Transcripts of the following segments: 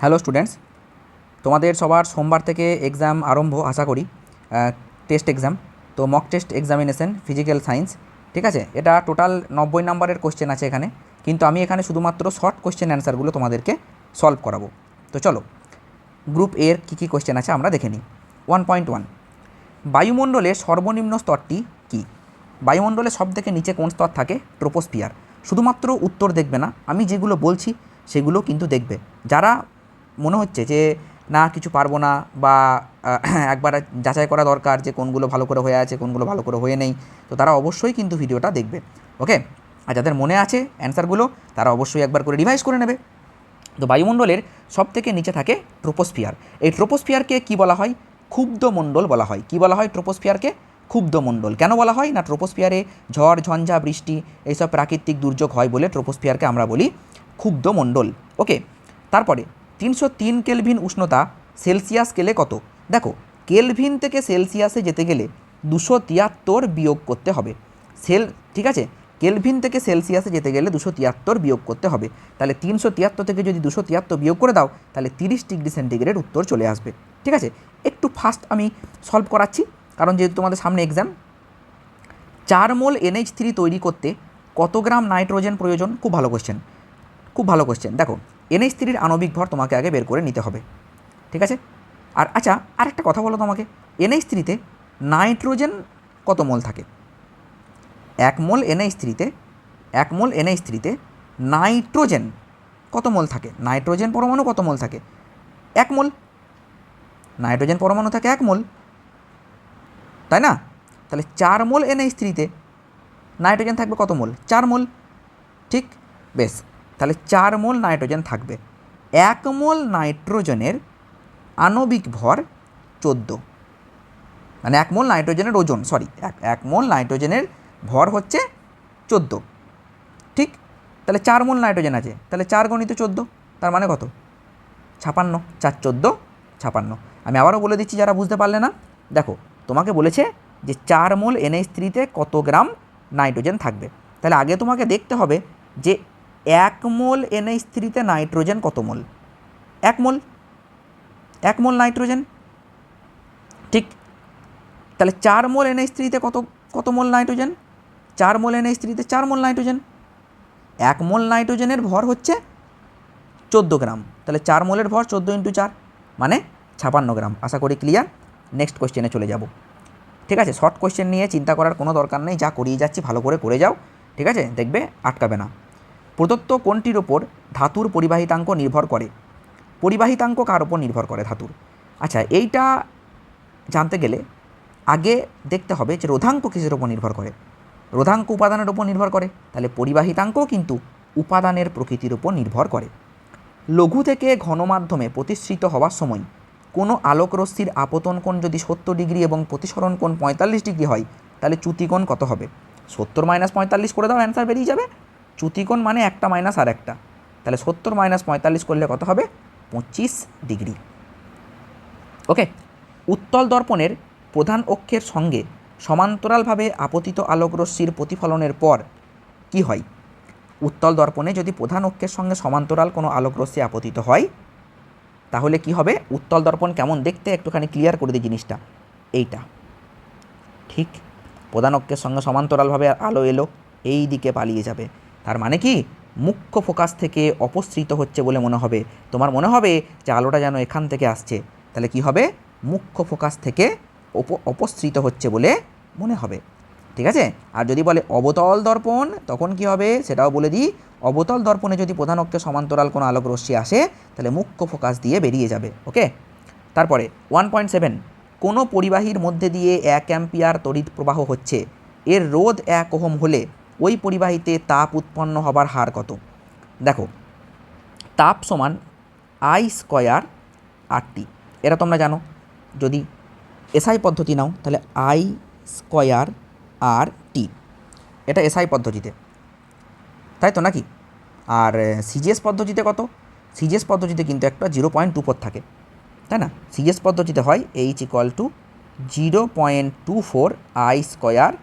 Hello students, তোমাদের সবার সোমবার থেকে এক্সাম আরম্ভ আশা করি। টেস্ট এক্সাম, তো mock test examination physical science, ঠিক আছে। এটা টোটাল 90 নম্বরের কোশ্চেন আছে এখানে, কিন্তু আমি এখানে শুধুমাত্র শর্ট কোশ্চেন অ্যান্সারগুলো তোমাদেরকে সলভ করাবো। তো চলো, গ্রুপ এর কী কোশ্চেন আছে আমরা দেখে নিই। 1.1, বায়ুমণ্ডলের সর্বনিম্ন স্তরটি কী? বায়ুমণ্ডলের সবথেকে নিচে কোন স্তর থাকে? ট্রোপোস্ফিয়ার। শুধুমাত্র উত্তর দেখবে না, আমি যেগুলো বলছি সেগুলো কিন্তু দেখবে। যারা মনে হচ্ছে যে না কিছু পারবো না, বা একবার যাচাই করা দরকার যে কোনগুলো ভালো করে হয়ে আছে কোনগুলো ভালো করে হয়ে নেই, তো তারা অবশ্যই কিন্তু ভিডিওটা দেখবে। ওকে, আর যাদের মনে আছে অ্যান্সারগুলো তারা অবশ্যই একবার করে রিভাইজ করে নেবে। তো বায়ুমণ্ডলের সবথেকে নিচে থাকে ট্রোপোস্ফিয়ার। এই ট্রোপোস্ফিয়ারকে কী বলা হয়? ক্ষুব্ধমণ্ডল বলা হয়। কী বলা হয় ট্রোপোস্ফিয়ারকে? ক্ষুব্ধমণ্ডল। কেন বলা হয় না? ট্রোপোস্ফিয়ারে ঝড় ঝঞ্ঝা বৃষ্টি এইসব প্রাকৃতিক দুর্যোগ হয় বলে ট্রোপোস্ফিয়ারকে আমরা বলি ক্ষুব্ধমণ্ডল। ওকে, তারপরে 303 কেলভিন উষ্ণতা সেলসিয়াস স্কেলে কত? দেখো, কেলভিন থেকে সেলসিয়াসে যেতে গেলে 273 বিয়োগ করতে হবে। ঠিক আছে, কেলভিন থেকে সেলসিয়াসে যেতে গেলে 273 বিয়োগ করতে হবে। তাহলে 373 থেকে যদি 273 বিয়োগ করে দাও তাহলে 30 ডিগ্রি সেন্টিগ্রেড উত্তর চলে আসবে। ঠিক আছে, একটু ফাস্ট আমি সলভ করাচ্ছি, কারণ যেহেতু তোমাদের সামনে এক্সাম। 4 মোল NH3 তৈরি করতে কত গ্রাম নাইট্রোজেন প্রয়োজন? খুব ভালো কোশ্চেন, খুব ভালো কোশ্চেন। দেখো, NH3-র আণবিক ভর তোমাকে আগে বের করে নিতে হবে, ঠিক আছে। আর আচ্ছা, আরেকটা কথা বলো তোমাকে, NH3-তে নাইট্রোজেন কত মোল থাকে? 1 মোল NH3-তে নাইট্রোজেন কত মোল থাকে? নাইট্রোজেন পরমাণু কত মোল থাকে? 1 মোল। নাইট্রোজেন পরমাণু থাকে 1 মোল, তাই না? তাহলে 4 মোল NH3-তে নাইট্রোজেন থাকবে কত মোল? 4 মোল। ঠিক, বেশ, তাহলে 4 মোল নাইট্রোজেন থাকবে। 1 মোল নাইট্রোজেনের আণবিক ভর 14, মানে 1 মোল নাইট্রোজেনের ওজন, সরি, 1 মোল নাইট্রোজেনের ভর হচ্ছে 14। ঠিক, তাহলে 4 মোল নাইট্রোজেন আছে, তাহলে 4 গণিত 14, তার মানে কত? 56। 4 14 56। আমি আবারও বলে দিচ্ছি যারা বুঝতে পারলে না, দেখো তোমাকে বলেছে যে 4 মোল NH3-তে কত গ্রাম নাইট্রোজেন থাকবে। তাহলে আগে তোমাকে দেখতে হবে যে 1 মোল NH3-তে নাইট্রোজেন কত মোল? 1 মোল। 1 মোল নাইট্রোজেন, ঠিক। তাহলে 4 মোল NH3-তে কত মোল নাইট্রোজেন? 4 মোল NH3-তে 4 মোল নাইট্রোজেন। 1 মোল নাইট্রোজেনের ভর হচ্ছে 14 গ্রাম, তাহলে 4 মোলের ভর 14 × 4 মানে 56 গ্রাম। আশা করি ক্লিয়ার। নেক্সট কোশ্চেনে চলে যাব। ঠিক আছে, শর্ট কোশ্চেন নিয়ে চিন্তা করার কোনো দরকার নেই, যা করিয়ে যাচ্ছি ভালো করে করে যাও, ঠিক আছে, দেখবে আটকাবে না। প্রদত্ত কোনটির ওপর ধাতুর পরিবাহিতাঙ্ক নির্ভর করে? পরিবাহিতাঙ্ক কার ওপর নির্ভর করে ধাতুর? আচ্ছা, এইটা জানতে গেলে আগে দেখতে হবে যে রোধাঙ্ক কিসের ওপর নির্ভর করে। রোধাঙ্ক উপাদানের ওপর নির্ভর করে, তাহলে পরিবাহিতাঙ্কও কিন্তু উপাদানের প্রকৃতির ওপর নির্ভর করে। লঘু থেকে ঘন মাধ্যমে প্রতিসৃত হওয়ার সময় কোনো আলোকরশ্মির আপতন কোণ যদি 70 ডিগ্রি এবং প্রতিসরণ কোণ 45 ডিগ্রি হয়, তাহলে চ্যুতিকোণ কত হবে? 70 - 45 করে দাও, অ্যান্সার বেরিয়ে যাবে। চ্যুতিকোণ মানে একটা মাইনাস আর একটা, তাহলে 70 - 45 করলে কত হবে? 25 ডিগ্রি। ওকে, উত্তল দর্পণের প্রধান অক্ষের সঙ্গে সমান্তরালভাবে আপতিত আলোকরশ্মির প্রতিফলনের পর কি হয়? উত্তল দর্পণে যদি প্রধান অক্ষের সঙ্গে সমান্তরাল কোনো আলোকরশ্মি আপতিত হয় তাহলে কি হবে? উত্তল দর্পণ কেমন দেখতে একটুখানি ক্লিয়ার করে দিই জিনিসটা। এইটা ঠিক, প্রধান অক্ষের সঙ্গে সমান্তরালভাবে আলো এলো, এই দিকে পালিয়ে যাবে, তার মানে কি মুখ্য ফোকাস থেকে অপসৃত হচ্ছে বলে মনে হবে। তোমার মনে হবে যে আলোটা যেন এখান থেকে আসছে, তাহলে কি হবে? মুখ্য ফোকাস থেকে অপসৃত হচ্ছে বলে মনে হবে, ঠিক আছে। আর যদি বলে অবতল দর্পণ তখন কি হবে সেটাও বলে দিই। অবতল দর্পণে যদি প্রধান অক্ষের সমান্তরাল কোনো আলোক রশ্মি আসে তাহলে মুখ্য ফোকাস দিয়ে বেরিয়ে যাবে। ওকে, তারপরে 1.7, কোনো পরিবাহীর মধ্যে দিয়ে 1 অ্যাম্পিয়ার তড়িৎ প্রবাহ হচ্ছে, এর রোধ 1 ওহম হলে ওই পরিবাহীতে তাপ উৎপন্ন হবার হার কত? দেখো, তাপ সমান I² RT, এটা তোমরা জানো। যদি এসআই পদ্ধতি নাও তাহলে I² RT, এটা এসআই পদ্ধতিতে, তাই তো নাকি? আর সিজিএস পদ্ধতিতে কত? সিজিএস পদ্ধতিতে কিন্তু একটা 0.24 থাকে, তাই না? সিজিএস পদ্ধতিতে হয় H = 0.24 I²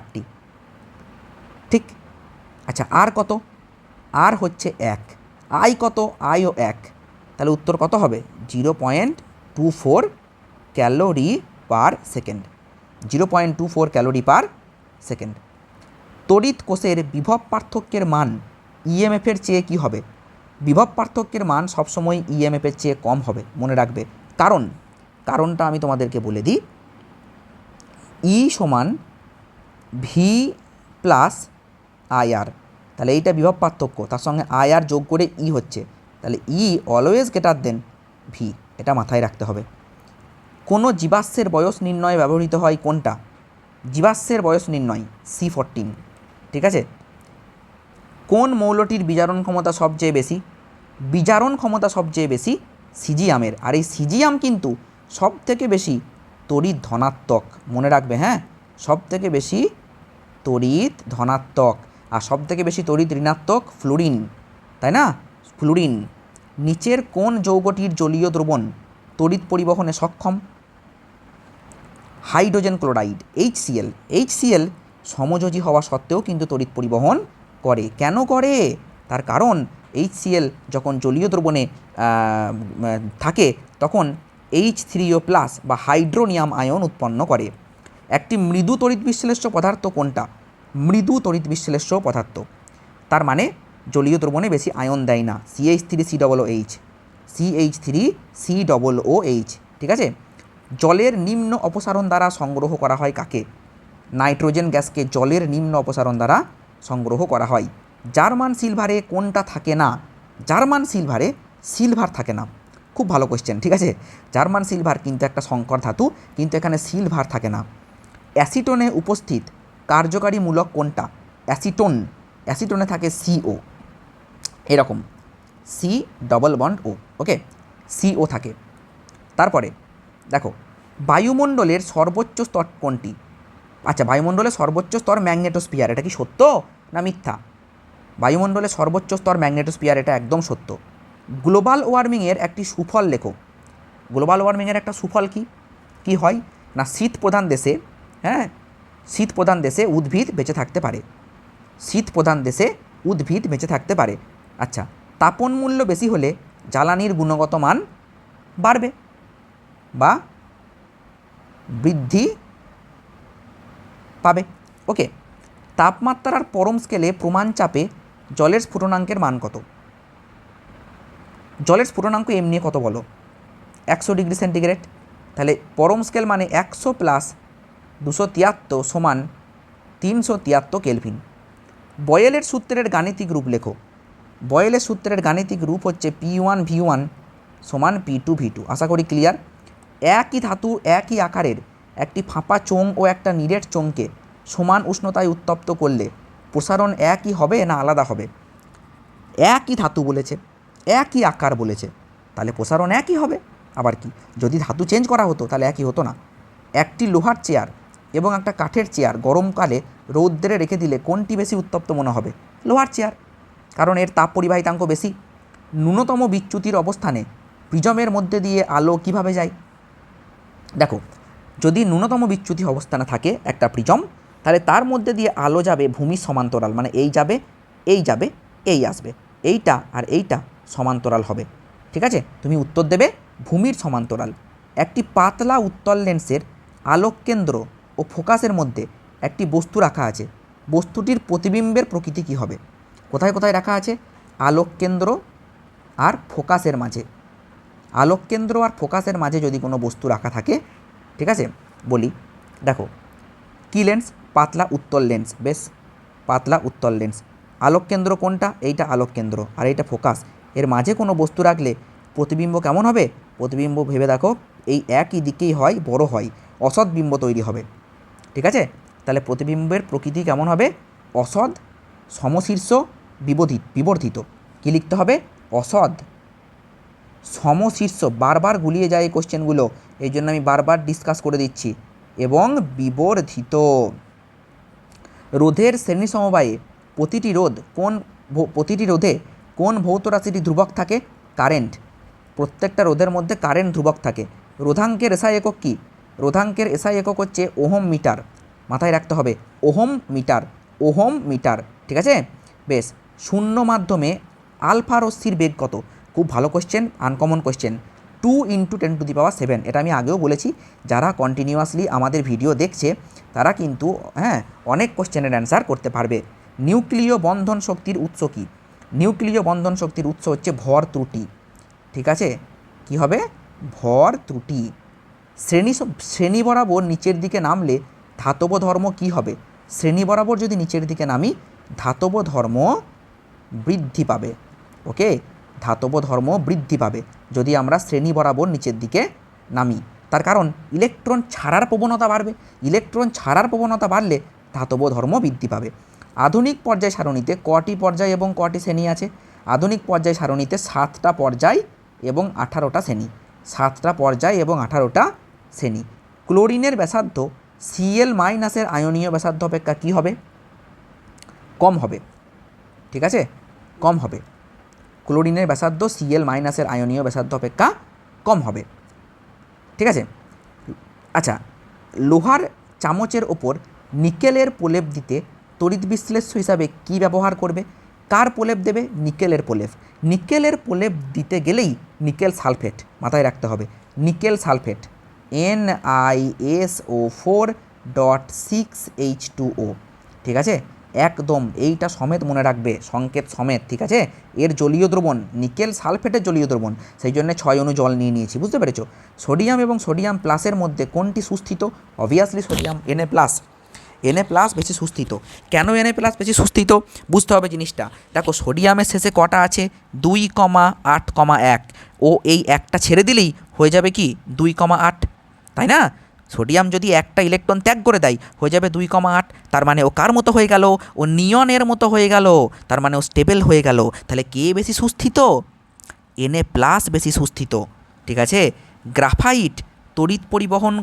RT, ঠিক। আচ্ছা, আর কত? আর হচ্ছে 1, আই কত? আইও 1, তাহলে উত্তর কত হবে? 0.24 calorie per second. 0.24 calorie per second. তড়িৎ কোষের বিভব পার্থক্যের মান ইএমএফের চেয়ে কী হবে? বিভব পার্থক্যের মান সবসময় ইএমএফের চেয়ে কম হবে, মনে রাখবে। কারণটা আমি তোমাদেরকে বলে দিই। ই সমান ভি প্লাস আইআর, তাহলে এইটা বিভব পার্থক্য, তার সঙ্গে আইআর যোগ করে ই হচ্ছে, তাহলে ই অলওয়েজ গ্রেটার দেন ভি, এটা মাথায় রাখতে হবে। কোনো জীবাশ্মের বয়স নির্ণয়ে ব্যবহৃত হয় কোনটা? জীবাশ্মের বয়স নির্ণয় C14, ঠিক আছে। কোন মৌলটির বিজারণ ক্ষমতা সবচেয়ে বেশি? বিজারণ ক্ষমতা সবচেয়ে বেশি সিজিয়ামের, আর এই সিজিয়াম কিন্তু সব থেকে বেশি তড়িৎ ধনাত্মক, মনে রাখবে। হ্যাঁ, সব থেকে বেশি তড়িৎ ধনাত্মক, আর সব থেকে বেশি তড়িৎ ঋণাত্মক ফ্লুরিন, তাই না? ফ্লুরিন। নিচের কোন যৌগটির জলীয় দ্রবণ তড়িৎ পরিবহনে সক্ষম? Hydrogen chloride, HCl। HCl সমযোজী হওয়া সত্ত্বেও কিন্তু তড়িৎ পরিবহন করে। কেন করে? তার কারণ HCl যখন জলীয় দ্রবণে থাকে তখন H3O+ বা হাইড্রোনিয়াম আয়ন উৎপন্ন করে। একটি মৃদু তড়িৎ বিশ্লেষ্য পদার্থ কোনটা? মৃদু তড়িৎ বিশ্লেষ্য পদার্থ, তার মানে জলীয় দ্রবণে বেশি আয়ন দেয় না, CH3COOH, CH3COOH, ঠিক আছে। জলের নিম্ন অপসারণ দ্বারা সংগ্রহ করা হয় কাকে? নাইট্রোজেন গ্যাসকে জলের নিম্ন অপসারণ দ্বারা সংগ্রহ করা হয়। জার্মান সিলভারে কোনটা থাকে না? জার্মান সিলভারে সিলভার থাকে না। খুব ভালো কোয়েশ্চেন, ঠিক আছে। জার্মান সিলভার কিন্তু একটা সংকর ধাতু, কিন্তু এখানে সিলভার থাকে না। অ্যাসিটোনে উপস্থিত কার্যকারী মূলক কোনটা? অ্যাসিটোনে থাকে CO, এরকম C+O, ওকে, CO থাকে। তারপরে দেখো, বায়ুমণ্ডলের সর্বোচ্চ স্তর কোনটি? আচ্ছা, বায়ুমণ্ডলের সর্বোচ্চ স্তর ম্যাগনেটোস্ফিয়ার, এটা কি সত্য না মিথ্যা? বায়ুমণ্ডলের সর্বোচ্চ স্তর ম্যাগনেটোস্ফিয়ার, এটা একদম সত্য। গ্লোবাল ওয়ার্মিংয়ের একটি সুফল লেখো। গ্লোবাল ওয়ার্মিংয়ের একটা সুফল কি হয় না, শীত প্রধান দেশে, হ্যাঁ, শীত প্রধান দেশে উদ্ভিদ বেঁচে থাকতে পারে। শীত প্রধান দেশে উদ্ভিদ বেঁচে থাকতে পারে। আচ্ছা, তাপন মূল্য বেশি হলে জ্বালানির গুণগত মান বাড়বে বা বৃদ্ধি পাবে, ওকে। তাপমাত্রার পরম স্কেলে প্রমাণ চাপে জলের স্ফুটনাঙ্কের মান কত? জলের স্ফুটনাঙ্ক এমনি কত বলো? 100 ডিগ্রি সেন্টিগ্রেড। তাহলে পরম স্কেল মানে 100 + 273 সমান 373 কেলভিন। বয়েলের সূত্রের গাণিতিক রূপ লেখো। বয়েলের সূত্রের গাণিতিক রূপ হচ্ছে P1V1 সমান P2V2। আশা করি ক্লিয়ার। একই ধাতু একই আকারের একটি ফাঁপা চোঙ ও একটা নিরেট চোঙকে সমান উষ্ণতায় উত্তপ্ত করলে প্রসারণ একই হবে না আলাদা হবে? একই ধাতু বলেছে, একই আকার বলেছে, তাহলে প্রসারণ একই হবে। আবার কি, যদি ধাতু চেঞ্জ করা হতো তাহলে একই হতো না। একটি লোহার চেয়ার এবং একটা কাঠের চেয়ার গরমকালে রৌদ্রে রেখে দিলে কোনটি বেশি উত্তপ্ত মনে হবে? লোহার চেয়ার, কারণ এর তাপ পরিবাহিতাঙ্ক বেশি। ন্যূনতম বিচ্যুতির অবস্থানে প্রিজমের মধ্যে দিয়ে আলো কিভাবে যায়? দেখো, যদি ন্যূনতম বিচ্যুতি অবস্থানে থাকে একটা প্রিজম, তাহলে তার মধ্যে দিয়ে আলো যাবে ভূমির সমান্তরাল, মানে এই যাবে, এই যাবে, এই আসবে, এইটা আর এইটা সমান্তরাল হবে, ঠিক আছে। তুমি উত্তর দেবে ভূমির সমান্তরাল। একটি পাতলা উত্তল লেন্সের আলোক কেন্দ্র ও ফোকাসের মধ্যে একটি বস্তু রাখা আছে, বস্তুটির প্রতিবিম্বের প্রকৃতি কী হবে? কোথায় কোথায় রাখা আছে? আলোক কেন্দ্র আর ফোকাসের মাঝে। আলোক কেন্দ্র আর ফোকাসের মাঝে যদি কোনো বস্তু রাখা থাকে, ঠিক আছে, বলি, দেখো কী লেন্স? পাতলা উত্তল লেন্স, বেশ, পাতলা উত্তল লেন্স। আলোক কেন্দ্র কোনটা? এইটা আলোক কেন্দ্র, আর এইটা ফোকাস। এর মাঝে কোনো বস্তু রাখলে প্রতিবিম্ব কেমন হবে? প্রতিবিম্ব ভেবে দেখো, এই একই দিকেই হয়, বড় হয়, অসৎ বিম্ব তৈরি হবে, ঠিক আছে। তাহলে প্রতিবিম্বের প্রকৃতি কেমন হবে? অসৎ, সমশীর্ষ, বিবর্ধিত। কী লিখতে হবে? অসৎ, সমশীর্ষ। বারবার গুলিয়ে যায় এই কোশ্চেনগুলো, এই জন্য আমি বারবার ডিসকাস করে দিচ্ছি। এবং বিবর্ধিত। রোধের শ্রেণী সমবায়ে প্রতিটি রোধে কোন ভৌত রাশিটি ধ্রুবক থাকে? কারেন্ট। প্রত্যেকটা রোধের মধ্যে কারেন্ট ধ্রুবক থাকে। রোধাঙ্কের এসআই একক কী? রোধাঙ্কের এসআই একক হচ্ছে ওহম মিটার, মাথায় রাখতে হবে, ওহম মিটার, ওহম মিটার, ঠিক আছে। বেশ, শূন্য মাধ্যমে আলফা রশ্মির বেগ কত? খুব ভালো কোশ্চেন, আনকমন কোশ্চেন। 2 × 10⁷, এটা আমি আগেও বলেছি। যারা কন্টিনিউয়াসলি আমাদের ভিডিও দেখছে তারা কিন্তু অনেক কোশ্চেনের অ্যান্সার করতে পারবে। নিউক্লিয় বন্ধন শক্তির উৎস কী? নিউক্লিয় বন্ধন শক্তির উৎস হচ্ছে ভর ত্রুটি। ঠিক আছে, কি হবে? ভর ত্রুটি। শ্রেণী বরাবর নিচের দিকে নামলে ধাতব ধর্ম কি হবে? শ্রেণী বরাবর যদি নিচের দিকে নামি, ধাতব ধর্ম বৃদ্ধি পাবে। ওকে, ধাতব ধর্ম বৃদ্ধি পাবে যদি আমরা শ্রেণী বরাবর নিচের দিকে নামি। তার কারণ ইলেকট্রন ছাড়ার প্রবণতা বাড়বে। ইলেকট্রন ছাড়ার প্রবণতা বাড়লে ধাতব ধর্ম বৃদ্ধি পাবে। আধুনিক পর্যায় সারণীতে কটি পর্যায় এবং কটি শ্রেণী আছে? আধুনিক পর্যায় সারণীতে 7টা পর্যায় এবং 18টা শ্রেণী। 7টা পর্যায় এবং 18টা শ্রেণী। ক্লোরিনের ব্যাসার্ধ Cl- আয়নীয় ব্যাসার্ধ অপেক্ষা কী হবে? কম হবে। ঠিক আছে, কম হবে। ক্লোরিনের ব্যাসার্ধ Cl- আয়নীয় ব্যাসার্ধ অপেক্ষা কম হবে। ঠিক আছে, আচ্ছা, লোহার চামচের ওপর নিকেলের প্রলেপ দিতে তড়িৎ বিশ্লেষ্য হিসাবে কি ব্যবহার করবে? কার প্রলেপ দেবে? নিকেলের প্রলেপ। নিকেলের প্রলেপ দিতে গেলেই নিকেল সালফেট, মাথায় রাখতে হবে, নিকেল সালফেট NiSO4.6H2O। ঠিক আছে, একদম এইটা সমেত মনে রাখবে, সংকেত সমেত। ঠিক আছে, এর জলীয় দ্রবণ নিকেল সালফেটের জলীয় দ্রবণ, সেই জন্য 6 অণু জল নিয়ে নিয়েছি, বুঝতে পেরেছো? সোডিয়াম এবং সোডিয়াম প্লাসের মধ্যে কোনটি সুস্থিত? অবভিয়াসলি সোডিয়াম, Na+ বেশি সুস্থিত। কেন Na+ বেশি সুস্থিত বুঝতে হবে জিনিসটা। দেখো, সোডিয়ামের শেষে কটা আছে? 2,8,1। ও এই একটা ছেড়ে দিলেই হয়ে যাবে কি 2,8, তাই না? সোডিয়াম যদি একটা ইলেকট্রন ত্যাগ করে দেয় হয়ে যাবে 2,8। তার মানে ও কার মতো হয়ে গেল? ও নিয়নের মতো হয়ে গেল, তার মানে ও স্টেবল হয়ে গেল। তাহলে কে বেশি সুস্থিত? Na+ বেশি সুস্থিত। ঠিক আছে, গ্রাফাইট তড়িৎ পরিবহন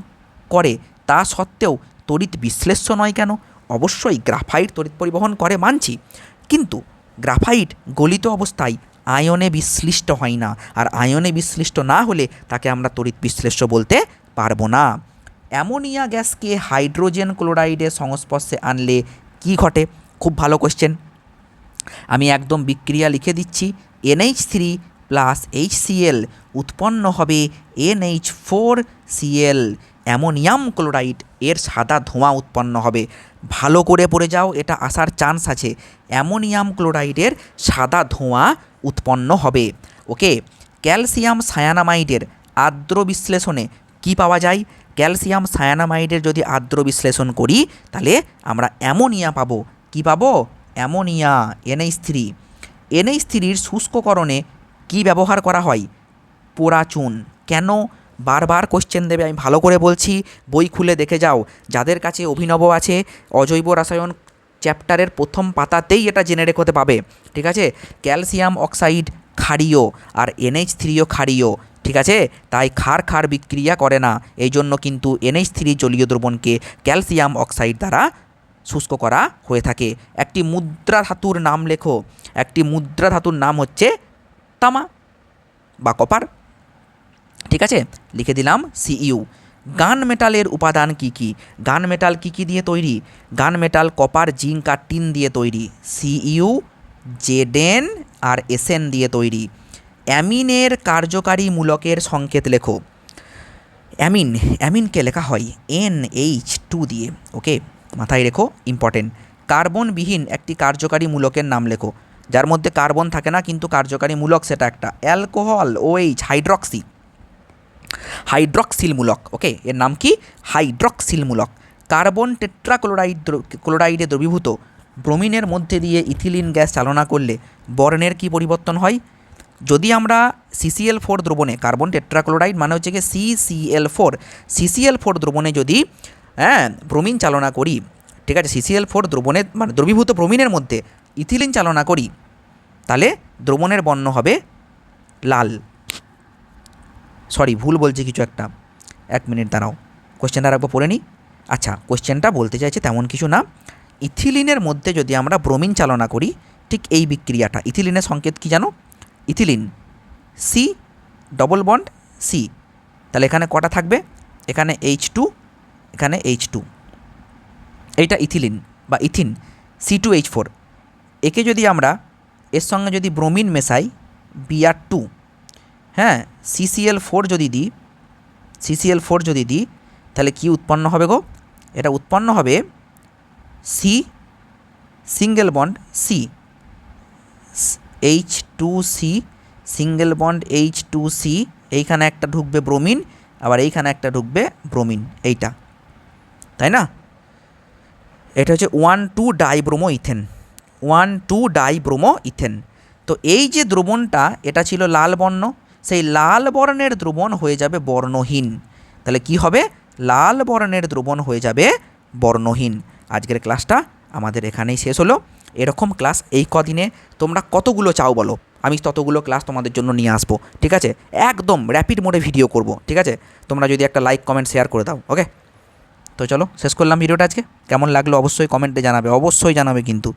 করে, তা সত্ত্বেও তড়িৎ বিশ্লেষ্য নয় কেন? অবশ্যই গ্রাফাইট তড়িৎ পরিবহন করে মানছি, কিন্তু গ্রাফাইট গলিত অবস্থায় আয়নে বিশ্লিষ্ট হয় না, আর আয়নে বিশ্লিষ্ট না হলে তাকে আমরা তড়িৎ বিশ্লেষ্য বলতে পারবো না। অ্যামোনিয়া গ্যাসকে হাইড্রোজেন ক্লোরাইডের সংস্পর্শে আনলে কি ঘটে? খুব ভালো কোশ্চেন, আমি একদম বিক্রিয়া লিখে দিচ্ছি। NH3+HCl উৎপন্ন হবে NH4Cl। অ্যামোনিয়াম ক্লোরাইড এর সাদা ধোঁয়া উৎপন্ন হবে। ভালো করে পড়ে যাও, এটা আসার চান্স আছে। অ্যামোনিয়াম ক্লোরাইডের সাদা ধোঁয়া উৎপন্ন হবে। ওকে, ক্যালসিয়াম সায়ানামাইডের আর্দ্র বিশ্লেষণে কি পাওয়া যায়? ক্যালসিয়াম সায়ানামাইডের যদি আর্দ্র বিশ্লেষণ করি তাহলে আমরা অ্যামোনিয়া পাবো। কি পাবো? Ammonia, NH3। NH3-র শুষ্ককরণে কি ব্যবহার করা হয়? পোড়া চুন। কেন? বারবার কোশ্চেন দেবে, আমি ভালো করে বলছি, বই খুলে দেখে যাও। যাদের কাছে অভিনব আছে, অজৈব রসায়ন চ্যাপ্টারের প্রথম পাতাতেই এটা জেনে রেখোতে পাবে। ঠিক আছে, ক্যালসিয়াম অক্সাইড ক্ষারীয় আর NH3ও ক্ষারীয়। ঠিক আছে, তাই ক্ষার বিক্রিয়া করে না, এই জন্য কিন্তু NH3 জলীয় দ্রবণকে ক্যালসিয়াম অক্সাইড দ্বারা শুষ্ক করা হয়ে থাকে। একটি মুদ্রা ধাতুর নাম লেখো। একটি মুদ্রা ধাতুর নাম হচ্ছে তামা বা কপার। ঠিক আছে, লিখে দিলাম Cu। গান মেটালের উপাদান কি কি? গান মেটাল কি কি দিয়ে তৈরি? গান মেটাল কপার, জিঙ্ক আর টিন দিয়ে তৈরি। Cu, Zn আর Sn দিয়ে তৈরি। অ্যামিনের কার্যকারী মূলকের সংকেত লেখো। অ্যামিনকে লেখা হয় NH2 দিয়ে। ওকে, মাথায় রেখো, ইম্পর্টেন্ট। কার্বনবিহীন একটি কার্যকারী মূলকের নাম লেখো, যার মধ্যে কার্বন থাকে না কিন্তু কার্যকারী মূলক সেটা একটা। অ্যালকোহল, OH, হাইড্রক্সিল মূলক। ওকে, এর নাম কি? হাইড্রক্সিল মূলক। কার্বন ক্লোরাইডে দ্রবীভূত ব্রোমিনের মধ্যে দিয়ে ইথিলিন গ্যাস চালনা করলে বর্ণের কি পরিবর্তন হয়? যদি আমরা CCl4 দ্রবণে, কার্বন টেট্রাক্লোরাইড মানে হচ্ছে কি CCl4 দ্রবণে যদি ব্রোমিন চালনা করি, ঠিক আছে, CCl4 দ্রবণে মানে দ্রবীভূত ব্রোমিনের মধ্যে ইথিলিন চালনা করি, তাহলে দ্রবণের বর্ণ হবে লাল। সরি, ভুল বলছি কিছু একটা, 1 মিনিট দাঁড়াও, কোশ্চেনটা রাখবো পড়ে নিই। আচ্ছা, কোশ্চেনটা বলতে চাইছে তেমন কিছু না। ইথিলিনের মধ্যে যদি আমরা ব্রোমিন চালনা করি, ঠিক এই বিক্রিয়াটা, ইথিলিনের সংকেত কি জানো? Ethylene C double bond C, তাহলে এখানে কটা থাকবে? এখানে H2, এখানে H2, এইটা ইথিলিন বা ইথিন C2H4। একে যদি আমরা এর সঙ্গে যদি ব্রোমিন মেশাই Br2, হ্যাঁ, CCl4 যদি দিই, CCl4 যদি দিই তাহলে কি উৎপন্ন হবে গো? এটা উৎপন্ন হবে C single bond C, H2C single bond H2C, এইখানে একটা ঢুকবে ব্রোমিন, আবার এইখানে একটা ঢুকবে ব্রোমিন, এইটা, তাই না? এটা হচ্ছে 1,2 ডাইব্রোমো ইথেন, 1,2 ডাইব্রোমো ইথেন। তো এই যে দ্রবণটা এটা ছিল লাল বর্ণ, সেই লাল বর্ণের দ্রবণ হয়ে যাবে বর্ণহীন। তাহলে কি হবে? লাল বর্ণের দ্রবণ হয়ে যাবে বর্ণহীন। আজকের ক্লাসটা আমাদের এখানেই শেষ হলো। এরকম ক্লাস এই কদিনে তোমরা কতগুলো চাও বলো, আমি ততগুলো ক্লাস তোমাদের জন্য নিয়ে আসবো, ঠিক আছে? একদম র্যাপিড মোডে ভিডিও করব, ঠিক আছে? তোমরা যদি একটা লাইক কমেন্ট শেয়ার করে দাও, ওকে? তো চলো শেষ করলাম ভিডিওটা আজকে। কেমন লাগলো অবশ্যই কমেন্টে জানাবে, অবশ্যই জানাবে কিন্তু।